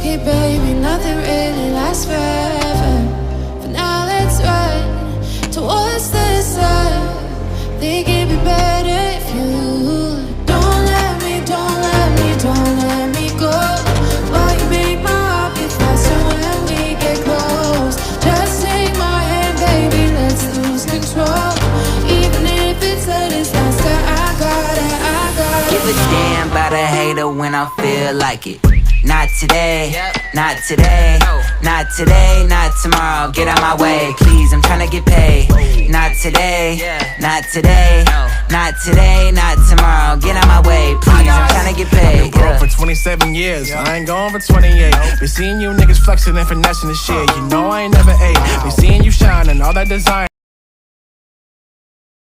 okay, baby, nothing really lasts forever. For now, let's run towards the sun. Think it'd be better if you don't let me, don't let me, don't let me go. Why you make my heart beat faster when we get close? Just take my hand, baby, let's lose control. Even if it's a disaster, I got it, I got it. Give a damn about a hater when I feel like it. Not today, not today, not today, not tomorrow. Get out my way, please, I'm tryna get paid. Not today, not today, not today, not tomorrow. Get out my way, please, I'm tryna get paid. I've been broke for 27 years, I ain't going for 28. Been seeing you niggas flexing and finessing the shit. You know I ain't never ate. Been seeing you shine and all that design.